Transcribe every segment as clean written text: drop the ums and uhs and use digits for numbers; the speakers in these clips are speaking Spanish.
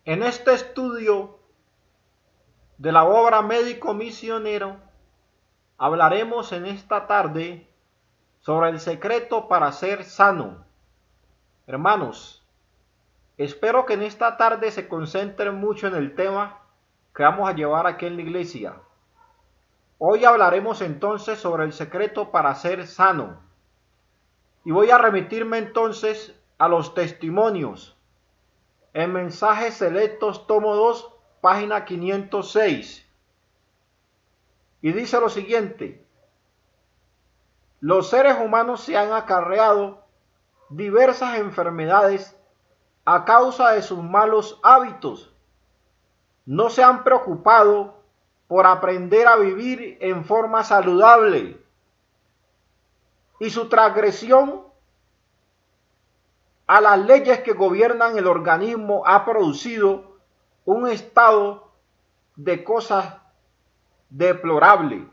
En este estudio de la obra Médico Misionero, hablaremos en esta tarde sobre el secreto para ser sano. Hermanos, espero que en esta tarde se concentren mucho en el tema que vamos a llevar aquí en la iglesia. Hoy hablaremos entonces sobre el secreto para ser sano. Y voy a remitirme entonces a los testimonios. En Mensajes Selectos, tomo 2, página 506. Y dice lo siguiente: los seres humanos se han acarreado diversas enfermedades a causa de sus malos hábitos. No se han preocupado por aprender a vivir en forma saludable. Y su transgresión a las leyes que gobiernan el organismo ha producido un estado de cosas deplorable.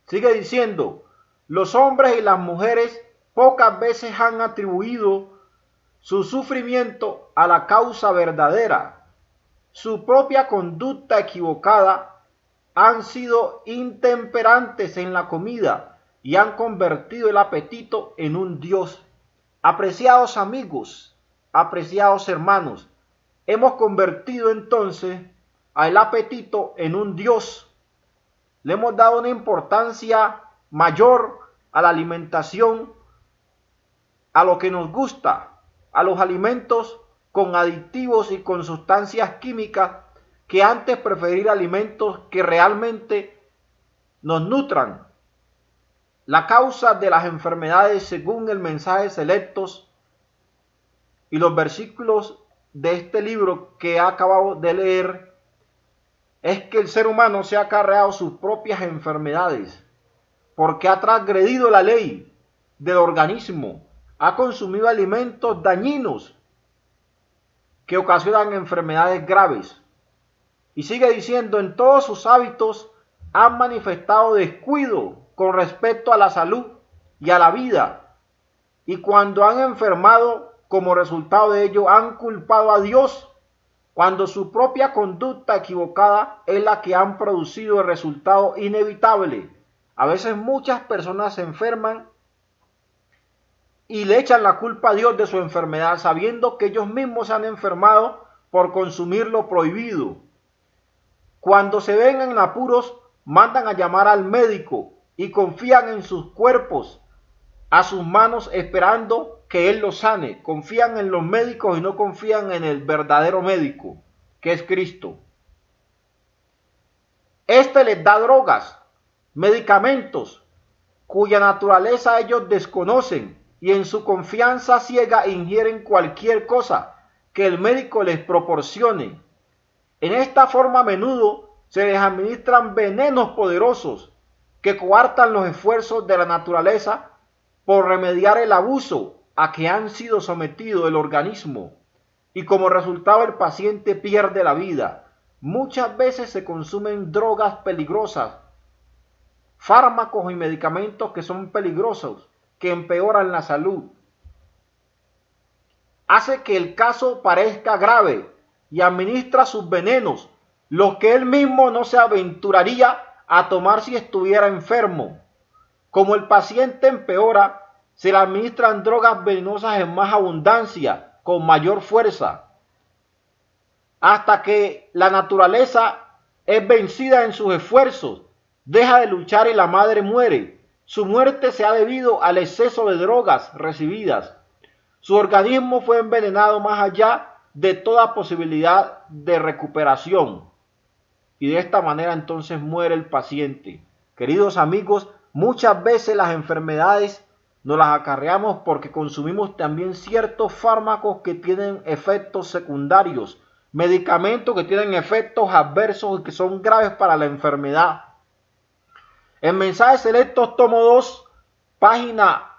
Sigue diciendo: los hombres y las mujeres pocas veces han atribuido su sufrimiento a la causa verdadera. Su propia conducta equivocada han sido intemperantes en la comida y han convertido el apetito en un dios. Apreciados amigos, apreciados hermanos, hemos convertido entonces al apetito en un dios. Le hemos dado una importancia mayor a la alimentación, a lo que nos gusta, a los alimentos con aditivos y con sustancias químicas, que antes preferir alimentos que realmente nos nutran. La causa de las enfermedades, según el Mensajes Selectos y los versículos de este libro que acabo de leer, es que el ser humano se ha acarreado sus propias enfermedades, porque ha transgredido la ley del organismo, ha consumido alimentos dañinos que ocasionan enfermedades graves. Y sigue diciendo: en todos sus hábitos han manifestado descuido con respecto a la salud y a la vida, y cuando han enfermado, como resultado de ello, han culpado a Dios, cuando su propia conducta equivocada es la que han producido el resultado inevitable. A veces muchas personas se enferman y le echan la culpa a Dios de su enfermedad, sabiendo que ellos mismos se han enfermado por consumir lo prohibido. Cuando se ven en apuros, mandan a llamar al médico y confían en sus cuerpos, a sus manos, esperando que Él los sane. Confían en los médicos y no confían en el verdadero médico, que es Cristo. Este les da drogas, medicamentos, cuya naturaleza ellos desconocen, y en su confianza ciega ingieren cualquier cosa que el médico les proporcione. En esta forma a menudo se les administran venenos poderosos que coartan los esfuerzos de la naturaleza por remediar el abuso a que han sido sometido el organismo, y como resultado el paciente pierde la vida. Muchas veces se consumen drogas peligrosas, fármacos y medicamentos que son peligrosos, que empeoran la salud. Hace que el caso parezca grave y administra sus venenos, lo que él mismo no se aventuraría a tomar si estuviera enfermo. Como el paciente empeora, se le administran drogas venenosas en más abundancia, con mayor fuerza, hasta que la naturaleza es vencida en sus esfuerzos, deja de luchar y la madre muere. Su muerte se ha debido al exceso de drogas recibidas. Su organismo fue envenenado más allá de toda posibilidad de recuperación. Y de esta manera entonces muere el paciente. Queridos amigos, muchas veces las enfermedades nos las acarreamos porque consumimos también ciertos fármacos que tienen efectos secundarios, medicamentos que tienen efectos adversos y que son graves para la enfermedad. En Mensajes Selectos, tomo 2, página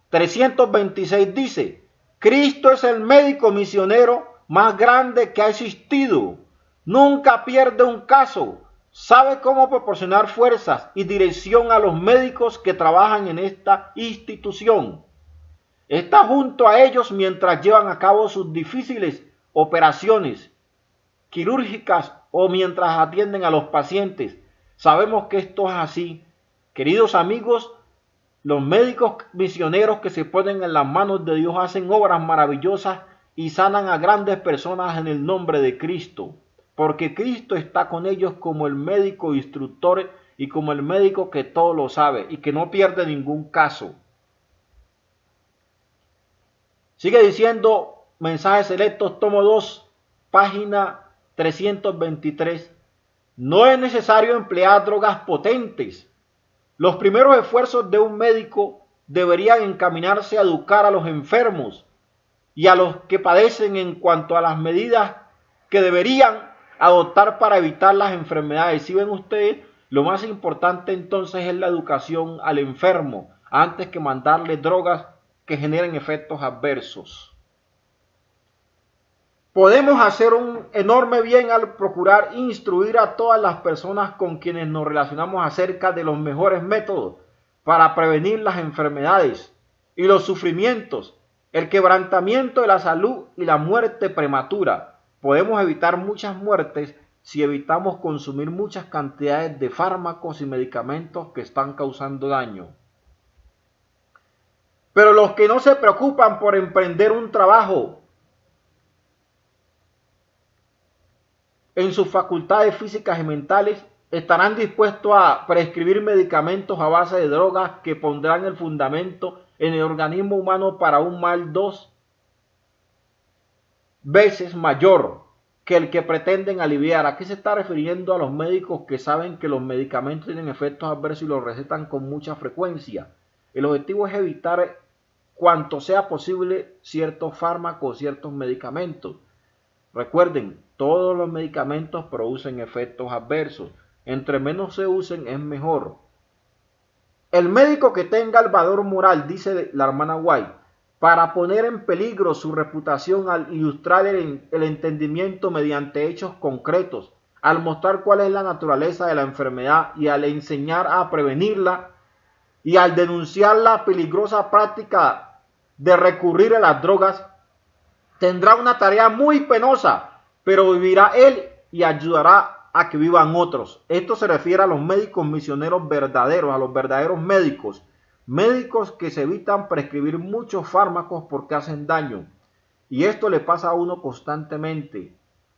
326 dice: Cristo es el médico misionero más grande que ha existido. Nunca pierde un caso. Sabe cómo proporcionar fuerzas y dirección a los médicos que trabajan en esta institución. Está junto a ellos mientras llevan a cabo sus difíciles operaciones quirúrgicas o mientras atienden a los pacientes. Sabemos que esto es así. Queridos amigos, los médicos misioneros que se ponen en las manos de Dios hacen obras maravillosas y sanan a grandes personas en el nombre de Cristo, porque Cristo está con ellos como el médico instructor y como el médico que todo lo sabe y que no pierde ningún caso. Sigue diciendo Mensajes Selectos, tomo 2, página 323. No es necesario emplear drogas potentes. Los primeros esfuerzos de un médico deberían encaminarse a educar a los enfermos y a los que padecen en cuanto a las medidas que deberían adoptar para evitar las enfermedades. Si ven ustedes, lo más importante entonces es la educación al enfermo, antes que mandarle drogas que generen efectos adversos. Podemos hacer un enorme bien al procurar instruir a todas las personas con quienes nos relacionamos acerca de los mejores métodos para prevenir las enfermedades y los sufrimientos, el quebrantamiento de la salud y la muerte prematura. Podemos evitar muchas muertes si evitamos consumir muchas cantidades de fármacos y medicamentos que están causando daño. Pero los que no se preocupan por emprender un trabajo en sus facultades físicas y mentales estarán dispuestos a prescribir medicamentos a base de drogas que pondrán el fundamento en el organismo humano para un mal 2 veces mayor que el que pretenden aliviar. Aquí se está refiriendo a los médicos que saben que los medicamentos tienen efectos adversos y los recetan con mucha frecuencia. El objetivo es evitar cuanto sea posible ciertos fármacos, ciertos medicamentos. Recuerden, todos los medicamentos producen efectos adversos. Entre menos se usen es mejor. El médico que tenga el valor moral, dice la hermana White, para poner en peligro su reputación al ilustrar el entendimiento mediante hechos concretos, al mostrar cuál es la naturaleza de la enfermedad y al enseñar a prevenirla y al denunciar la peligrosa práctica de recurrir a las drogas, tendrá una tarea muy penosa, pero vivirá él y ayudará a que vivan otros. Esto se refiere a los médicos misioneros verdaderos, a los verdaderos médicos. Médicos que se evitan prescribir muchos fármacos porque hacen daño. Y esto le pasa a uno constantemente,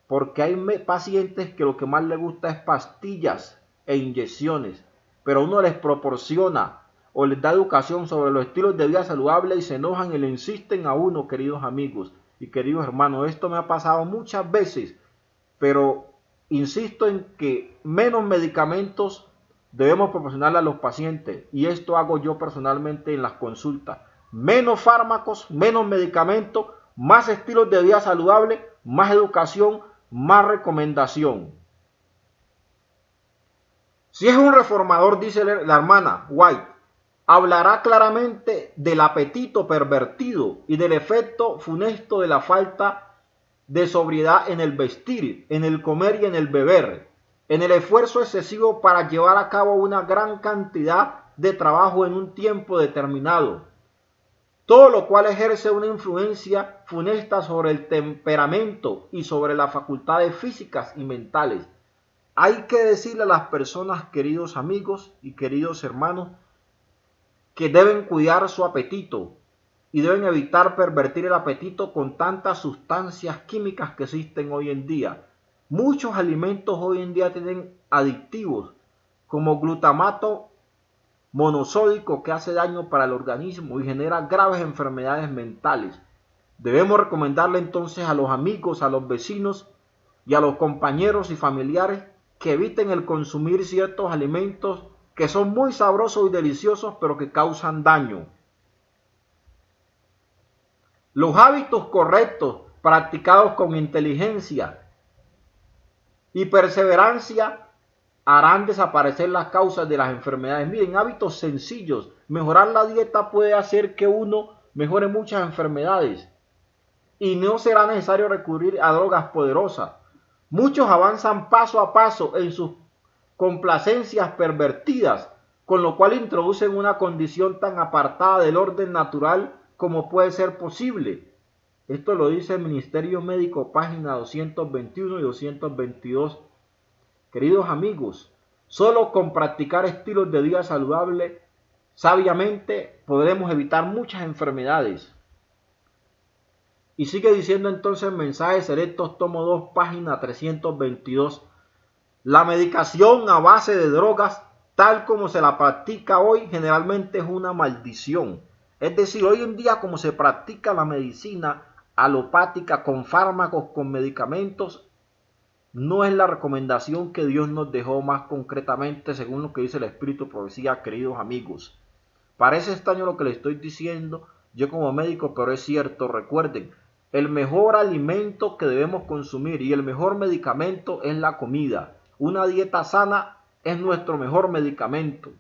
porque hay pacientes que lo que más les gusta es pastillas e inyecciones, pero uno les proporciona o les da educación sobre los estilos de vida saludable y se enojan y le insisten a uno, queridos amigos y queridos hermanos. Esto me ha pasado muchas veces, pero insisto en que menos medicamentos debemos proporcionarle a los pacientes, y esto hago yo personalmente en las consultas. Menos fármacos, menos medicamentos, más estilos de vida saludable, más educación, más recomendación. Si es un reformador, dice la hermana White, hablará claramente del apetito pervertido y del efecto funesto de la falta de sobriedad en el vestir, en el comer y en el beber, en el esfuerzo excesivo para llevar a cabo una gran cantidad de trabajo en un tiempo determinado, todo lo cual ejerce una influencia funesta sobre el temperamento y sobre las facultades físicas y mentales. Hay que decirle a las personas, queridos amigos y queridos hermanos, que deben cuidar su apetito y deben evitar pervertir el apetito con tantas sustancias químicas que existen hoy en día. Muchos alimentos hoy en día tienen aditivos como glutamato monosódico que hace daño para el organismo y genera graves enfermedades mentales. Debemos recomendarle entonces a los amigos, a los vecinos y a los compañeros y familiares que eviten el consumir ciertos alimentos que son muy sabrosos y deliciosos, pero que causan daño. Los hábitos correctos, practicados con inteligencia y perseverancia, harán desaparecer las causas de las enfermedades. Miren, hábitos sencillos. Mejorar la dieta puede hacer que uno mejore muchas enfermedades y no será necesario recurrir a drogas poderosas. Muchos avanzan paso a paso en sus complacencias pervertidas, con lo cual introducen una condición tan apartada del orden natural como puede ser posible. Esto lo dice el Ministerio Médico, página 221 y 222. Queridos amigos, solo con practicar estilos de vida saludable sabiamente podremos evitar muchas enfermedades. Y sigue diciendo entonces Mensajes Selectos, tomo 2, página 322. La medicación a base de drogas, tal como se la practica hoy, generalmente es una maldición. Es decir, hoy en día como se practica la medicina alopática con fármacos, con medicamentos, no es la recomendación que Dios nos dejó más concretamente según lo que dice el Espíritu Profecía, queridos amigos. Parece extraño lo que les estoy diciendo yo como médico, pero es cierto. Recuerden, el mejor alimento que debemos consumir y el mejor medicamento es la comida. Una dieta sana es nuestro mejor medicamento.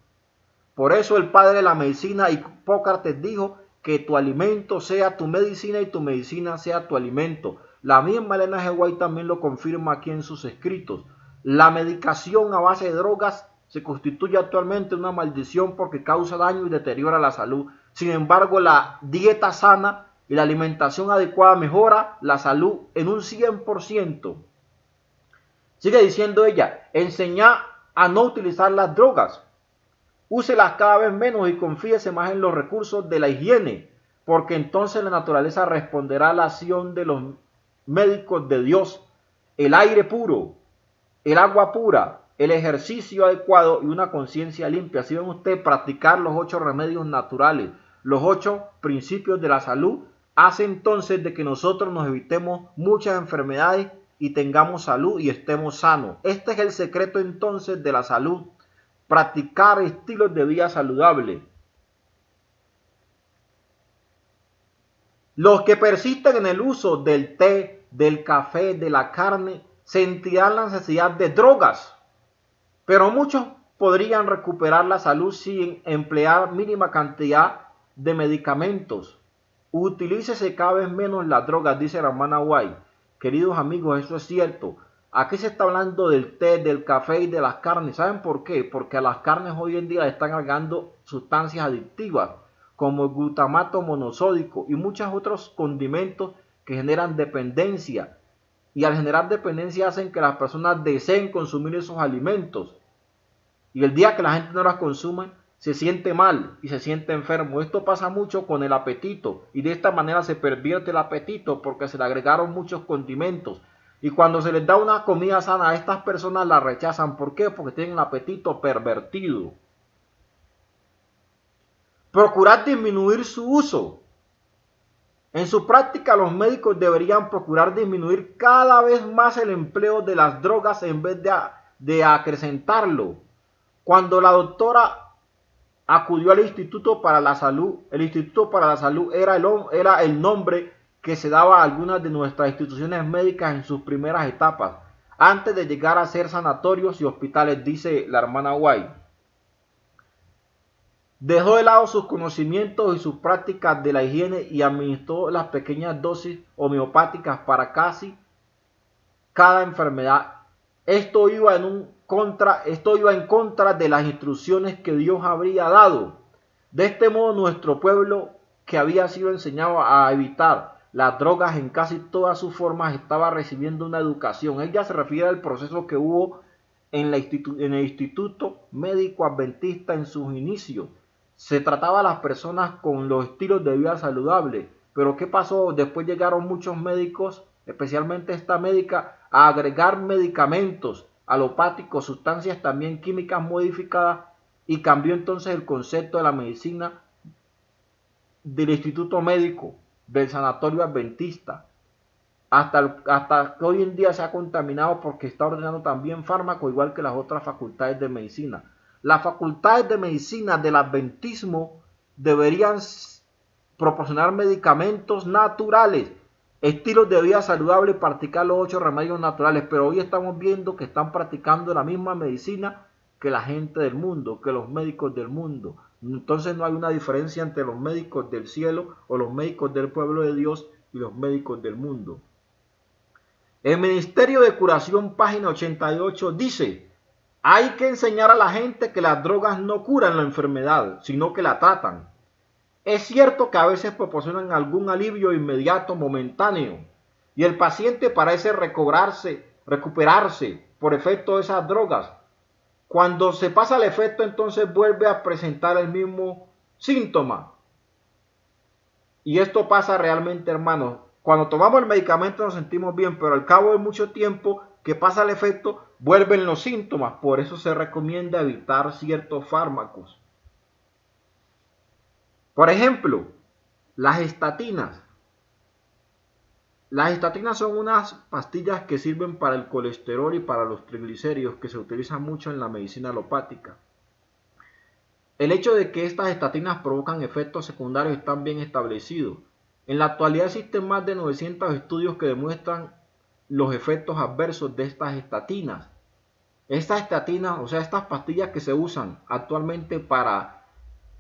Por eso el padre de la medicina Hipócrates dijo que tu alimento sea tu medicina y tu medicina sea tu alimento. La misma Elena G. White también lo confirma aquí en sus escritos. La medicación a base de drogas se constituye actualmente una maldición porque causa daño y deteriora la salud. Sin embargo, la dieta sana y la alimentación adecuada mejora la salud en un 100%. Sigue diciendo ella, enseñá a no utilizar las drogas. Úselas cada vez menos y confíese más en los recursos de la higiene, porque entonces la naturaleza responderá a la acción de los médicos de Dios. El aire puro, el agua pura, el ejercicio adecuado y una conciencia limpia. Si ven ustedes, practicar los 8 remedios naturales, los 8 principios de la salud, hace entonces de que nosotros nos evitemos muchas enfermedades y tengamos salud y estemos sanos. Este es el secreto entonces de la salud. Practicar estilos de vida saludable. Los que persisten en el uso del té, del café, de la carne, sentirán la necesidad de drogas, pero muchos podrían recuperar la salud sin emplear mínima cantidad de medicamentos. Utilícese cada vez menos las drogas, dice la hermana White. Queridos amigos, eso es cierto. Aquí se está hablando del té, del café y de las carnes. ¿Saben por qué? Porque a las carnes hoy en día le están agregando sustancias adictivas como el glutamato monosódico y muchos otros condimentos que generan dependencia. Y al generar dependencia hacen que las personas deseen consumir esos alimentos. Y el día que la gente no las consume, se siente mal y se siente enfermo. Esto pasa mucho con el apetito. Y de esta manera se pervierte el apetito porque se le agregaron muchos condimentos. Y cuando se les da una comida sana, a estas personas la rechazan. ¿Por qué? Porque tienen el apetito pervertido. Procurar disminuir su uso. En su práctica, los médicos deberían procurar disminuir cada vez más el empleo de las drogas en vez de acrecentarlo. Cuando la doctora acudió al Instituto para la Salud, el Instituto para la Salud era el nombre que se daba a algunas de nuestras instituciones médicas en sus primeras etapas, antes de llegar a ser sanatorios y hospitales, dice la hermana White. Dejó de lado sus conocimientos y sus prácticas de la higiene y administró las pequeñas dosis homeopáticas para casi cada enfermedad. Esto iba en contra de las instrucciones que Dios habría dado. De este modo, nuestro pueblo, que había sido enseñado a evitar las drogas en casi todas sus formas, estaba recibiendo una educación. Ella se refiere al proceso que hubo en el Instituto Médico Adventista en sus inicios. Se trataba a las personas con los estilos de vida saludable. Pero ¿qué pasó? Después llegaron muchos médicos, especialmente esta médica, a agregar medicamentos alopáticos, sustancias también químicas modificadas, y cambió entonces el concepto de la medicina del Instituto Médico, del Sanatorio Adventista, hasta que hoy en día se ha contaminado porque está ordenando también fármacos, igual que las otras facultades de medicina. Las facultades de medicina del adventismo deberían proporcionar medicamentos naturales, estilos de vida saludable y practicar los 8 remedios naturales, pero hoy estamos viendo que están practicando la misma medicina que la gente del mundo, que los médicos del mundo. Entonces no hay una diferencia entre los médicos del cielo o los médicos del pueblo de Dios y los médicos del mundo. El Ministerio de Curación, página 88, dice: hay que enseñar a la gente que las drogas no curan la enfermedad, sino que la tratan. Es cierto que a veces proporcionan algún alivio inmediato, momentáneo, y el paciente parece recuperarse por efecto de esas drogas. Cuando se pasa el efecto, entonces vuelve a presentar el mismo síntoma. Y esto pasa realmente, hermanos. Cuando tomamos el medicamento nos sentimos bien, pero al cabo de mucho tiempo que pasa el efecto, vuelven los síntomas. Por eso se recomienda evitar ciertos fármacos. Por ejemplo, las estatinas. Las estatinas son unas pastillas que sirven para el colesterol y para los triglicéridos, que se utilizan mucho en la medicina alopática. El hecho de que estas estatinas provocan efectos secundarios está bien establecido. En la actualidad existen más de 900 estudios que demuestran los efectos adversos de estas estatinas. Estas estatinas, o sea, estas pastillas que se usan actualmente para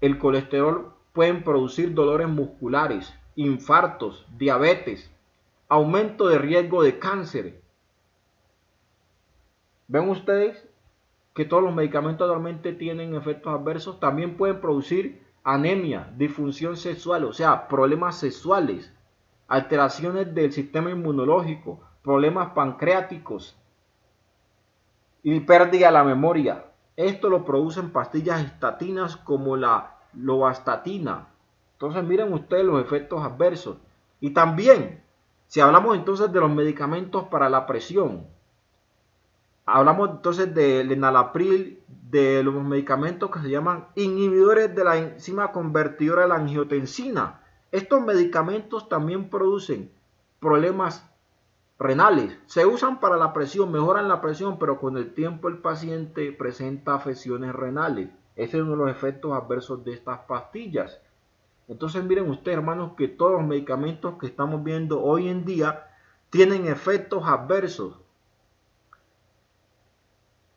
el colesterol, pueden producir dolores musculares, infartos, diabetes, aumento de riesgo de cáncer. ¿Ven ustedes que todos los medicamentos actualmente tienen efectos adversos? También pueden producir anemia, disfunción sexual, o sea, problemas sexuales, alteraciones del sistema inmunológico, problemas pancreáticos y pérdida de la memoria. Esto lo producen pastillas estatinas como la lovastatina. Entonces miren ustedes los efectos adversos. Y también, si hablamos entonces de los medicamentos para la presión, hablamos entonces del enalapril, de los medicamentos que se llaman inhibidores de la enzima convertidora de la angiotensina. Estos medicamentos también producen problemas renales. Se usan para la presión, mejoran la presión, pero con el tiempo el paciente presenta afecciones renales. Ese es uno de los efectos adversos de estas pastillas. Entonces miren ustedes, hermanos, que todos los medicamentos que estamos viendo hoy en día tienen efectos adversos.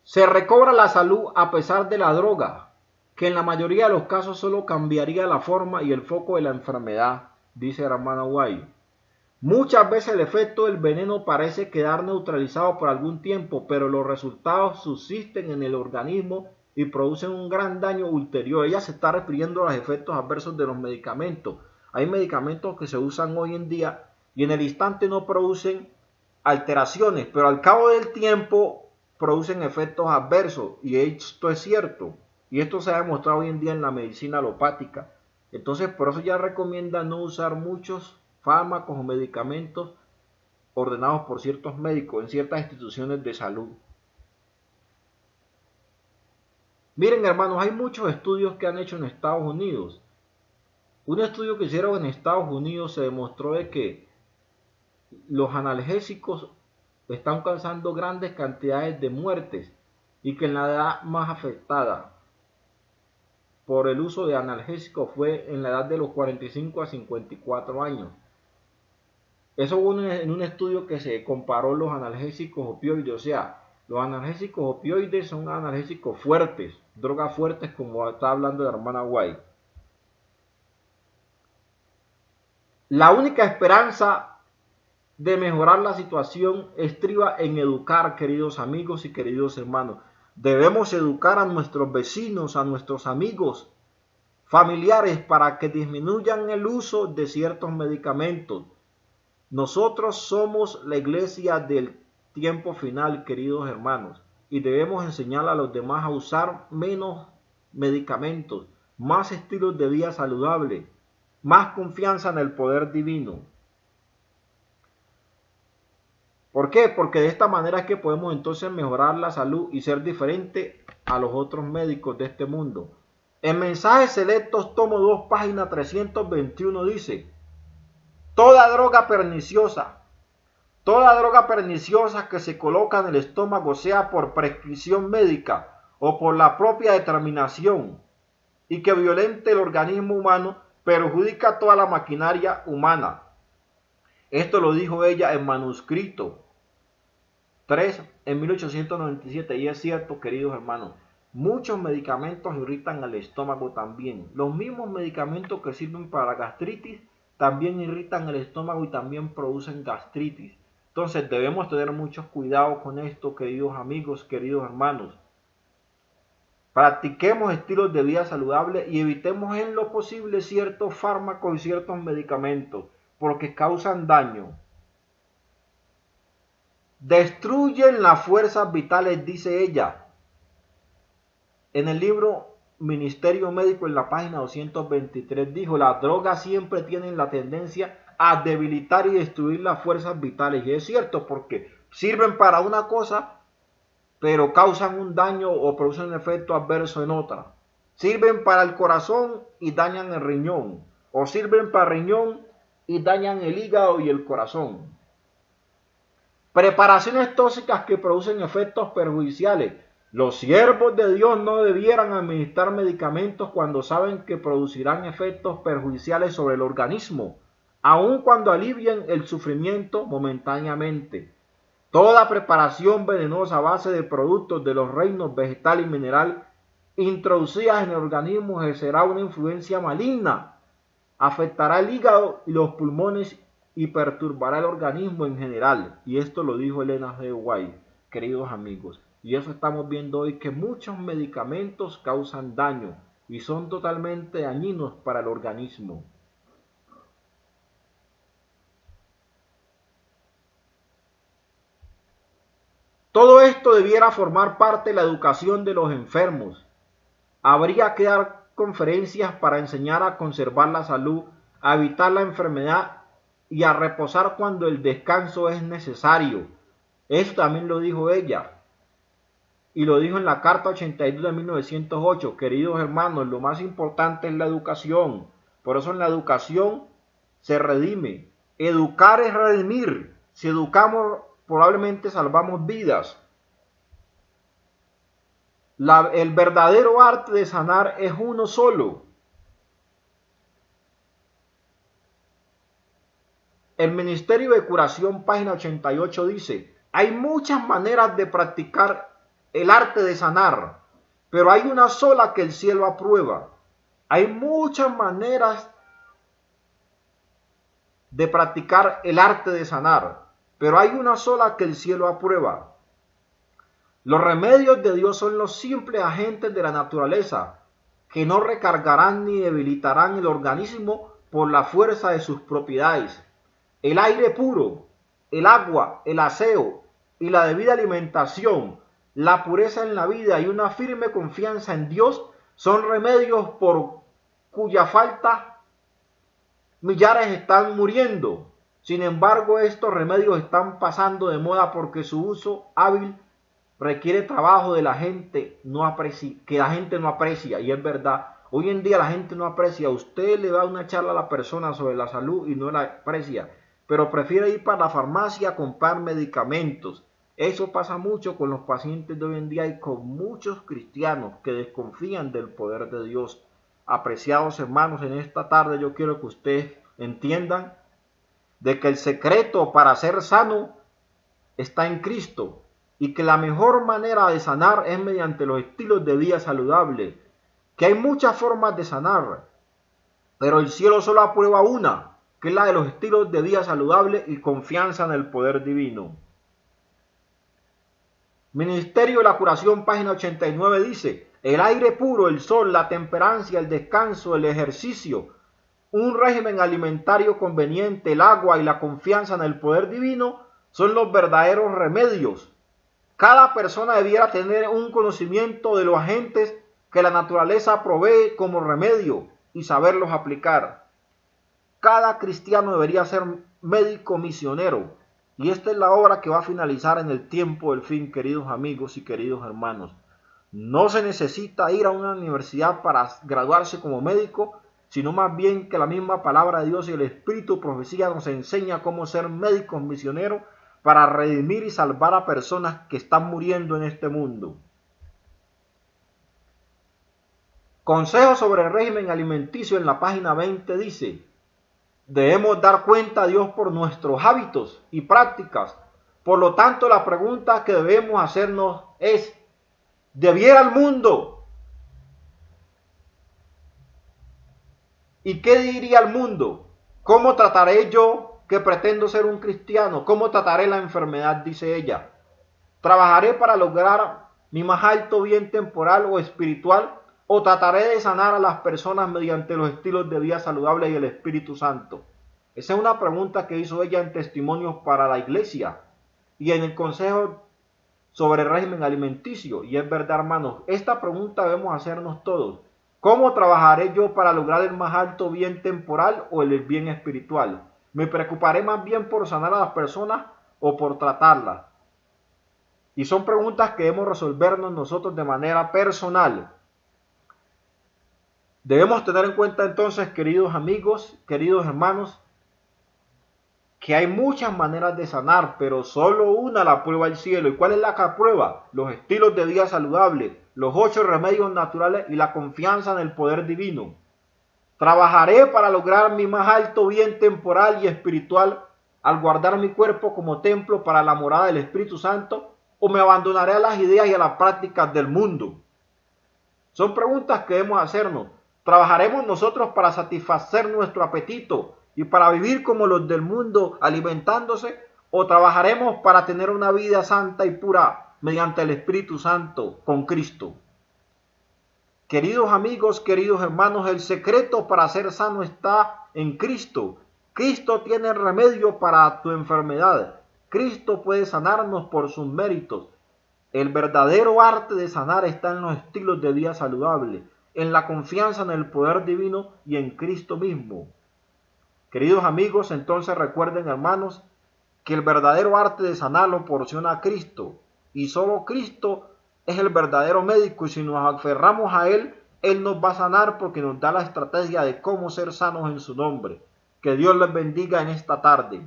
Se recobra la salud a pesar de la droga, que en la mayoría de los casos solo cambiaría la forma y el foco de la enfermedad, dice la hermana White. Muchas veces el efecto del veneno parece quedar neutralizado por algún tiempo, pero los resultados subsisten en el organismo y producen un gran daño ulterior. Ella se está refiriendo a los efectos adversos de los medicamentos. Hay medicamentos que se usan hoy en día y en el instante no producen alteraciones, pero al cabo del tiempo producen efectos adversos, y esto es cierto, y esto se ha demostrado hoy en día en la medicina alopática. Entonces por eso ya recomienda no usar muchos fármacos o medicamentos ordenados por ciertos médicos en ciertas instituciones de salud. Miren, hermanos, hay muchos estudios que han hecho en Estados Unidos. Un estudio que hicieron en Estados Unidos se demostró de que los analgésicos están causando grandes cantidades de muertes y que en la edad más afectada por el uso de analgésicos fue en la edad de los 45 a 54 años. Eso hubo en un estudio que se comparó los analgésicos opioides, o sea, los analgésicos opioides son analgésicos fuertes, drogas fuertes, como está hablando la hermana White. La única esperanza de mejorar la situación estriba en educar, queridos amigos y queridos hermanos. Debemos educar a nuestros vecinos, a nuestros amigos, familiares, para que disminuyan el uso de ciertos medicamentos. Nosotros somos la iglesia del tiempo final, queridos hermanos, y debemos enseñar a los demás a usar menos medicamentos, más estilos de vida saludable, más confianza en el poder divino. ¿Por qué? Porque de esta manera es que podemos entonces mejorar la salud y ser diferente a los otros médicos de este mundo. En Mensajes Selectos, tomo 2, página 321 dice: Toda droga perniciosa que se coloca en el estómago, sea por prescripción médica o por la propia determinación, y que violente el organismo humano, perjudica toda la maquinaria humana. Esto lo dijo ella en Manuscrito 3 en 1897, y es cierto, queridos hermanos. Muchos medicamentos irritan al estómago también. Los mismos medicamentos que sirven para gastritis también irritan el estómago y también producen gastritis. Entonces debemos tener mucho cuidado con esto, queridos amigos, queridos hermanos. Practiquemos estilos de vida saludables y evitemos en lo posible ciertos fármacos y ciertos medicamentos porque causan daño. Destruyen las fuerzas vitales, dice ella. En el libro Ministerio Médico, en la página 223, dijo: las drogas siempre tienen la tendencia a debilitar y destruir las fuerzas vitales. Y es cierto, porque sirven para una cosa, pero causan un daño o producen un efecto adverso en otra. Sirven para el corazón y dañan el riñón, o sirven para el riñón y dañan el hígado y el corazón. Preparaciones tóxicas que producen efectos perjudiciales. Los siervos de Dios no debieran administrar medicamentos cuando saben que producirán efectos perjudiciales sobre el organismo, aun cuando alivien el sufrimiento momentáneamente. Toda preparación venenosa a base de productos de los reinos vegetal y mineral introducidas en el organismo ejercerá una influencia maligna, afectará el hígado y los pulmones y perturbará el organismo en general. Y esto lo dijo Elena G. White, queridos amigos. Y eso estamos viendo hoy, que muchos medicamentos causan daño y son totalmente dañinos para el organismo. Todo esto debiera formar parte de la educación de los enfermos. Habría que dar conferencias para enseñar a conservar la salud, a evitar la enfermedad y a reposar cuando el descanso es necesario. Eso también lo dijo ella. Y lo dijo en la Carta 82 de 1908. Queridos hermanos, lo más importante es la educación. Por eso en la educación se redime. Educar es redimir. Si educamos, probablemente salvamos vidas. El verdadero arte de sanar es uno solo. El Ministerio de Curación, página 88, dice: hay muchas maneras de practicar el arte de sanar, pero hay una sola que el cielo aprueba. Hay muchas maneras de practicar el arte de sanar, pero hay una sola que el cielo aprueba. Los remedios de Dios son los simples agentes de la naturaleza, que no recargarán ni debilitarán el organismo por la fuerza de sus propiedades. El aire puro, el agua, el aseo y la debida alimentación, la pureza en la vida y una firme confianza en Dios son remedios por cuya falta millares están muriendo. Sin embargo, estos remedios están pasando de moda porque su uso hábil requiere trabajo de la gente que la gente no aprecia. Y es verdad, hoy en día la gente no aprecia. Usted le da una charla a la persona sobre la salud y no la aprecia, pero prefiere ir para la farmacia a comprar medicamentos. Eso pasa mucho con los pacientes de hoy en día y con muchos cristianos que desconfían del poder de Dios. Apreciados hermanos, en esta tarde yo quiero que ustedes entiendan de que el secreto para ser sano está en Cristo y que la mejor manera de sanar es mediante los estilos de vida saludables, que hay muchas formas de sanar, pero el cielo solo aprueba una, que es la de los estilos de vida saludables y confianza en el poder divino. Ministerio de la Curación, página 89, dice: el aire puro, el sol, la temperancia, el descanso, el ejercicio, un régimen alimentario conveniente, el agua y la confianza en el poder divino son los verdaderos remedios. Cada persona debiera tener un conocimiento de los agentes que la naturaleza provee como remedio y saberlos aplicar. Cada cristiano debería ser médico misionero. Y esta es la obra que va a finalizar en el tiempo del fin, queridos amigos y queridos hermanos. No se necesita ir a una universidad para graduarse como médico, sino más bien que la misma palabra de Dios y el Espíritu Profecía nos enseña cómo ser médicos misioneros para redimir y salvar a personas que están muriendo en este mundo. Consejo sobre el régimen alimenticio, en la página 20, dice: debemos dar cuenta a Dios por nuestros hábitos y prácticas. Por lo tanto, la pregunta que debemos hacernos es: ¿debiera el mundo? ¿Y qué diría el mundo? ¿Cómo trataré yo, que pretendo ser un cristiano? ¿Cómo trataré la enfermedad?, dice ella. Trabajaré para lograr mi más alto bien temporal o espiritual, o trataré de sanar a las personas mediante los estilos de vida saludables y el Espíritu Santo? Esa es una pregunta que hizo ella en Testimonios para la Iglesia y en el Consejo sobre el régimen alimenticio. Y es verdad, hermanos, esta pregunta debemos hacernos todos. ¿Cómo trabajaré yo para lograr el más alto bien temporal o el bien espiritual? ¿Me preocuparé más bien por sanar a las personas o por tratarlas? Y son preguntas que debemos resolvernos nosotros de manera personal. Debemos tener en cuenta entonces, queridos amigos, queridos hermanos, que hay muchas maneras de sanar, pero solo una la prueba el cielo. ¿Y cuál es la que prueba? Los estilos de vida saludable, los 8 remedios naturales y la confianza en el poder divino. Trabajaré para lograr mi más alto bien temporal y espiritual al guardar mi cuerpo como templo para la morada del Espíritu Santo, o me abandonaré a las ideas y a las prácticas del mundo. Son preguntas que debemos hacernos. ¿Trabajaremos nosotros para satisfacer nuestro apetito y para vivir como los del mundo alimentándose? ¿O trabajaremos para tener una vida santa y pura mediante el Espíritu Santo con Cristo? Queridos amigos, queridos hermanos, el secreto para ser sano está en Cristo. Cristo tiene remedio para tu enfermedad. Cristo puede sanarnos por sus méritos. El verdadero arte de sanar está en los estilos de vida saludable, en la confianza en el poder divino y en Cristo mismo. Queridos amigos, entonces recuerden, hermanos, que el verdadero arte de sanar lo proporciona Cristo, y solo Cristo es el verdadero médico, y si nos aferramos a Él, Él nos va a sanar porque nos da la estrategia de cómo ser sanos en su nombre. Que Dios les bendiga en esta tarde.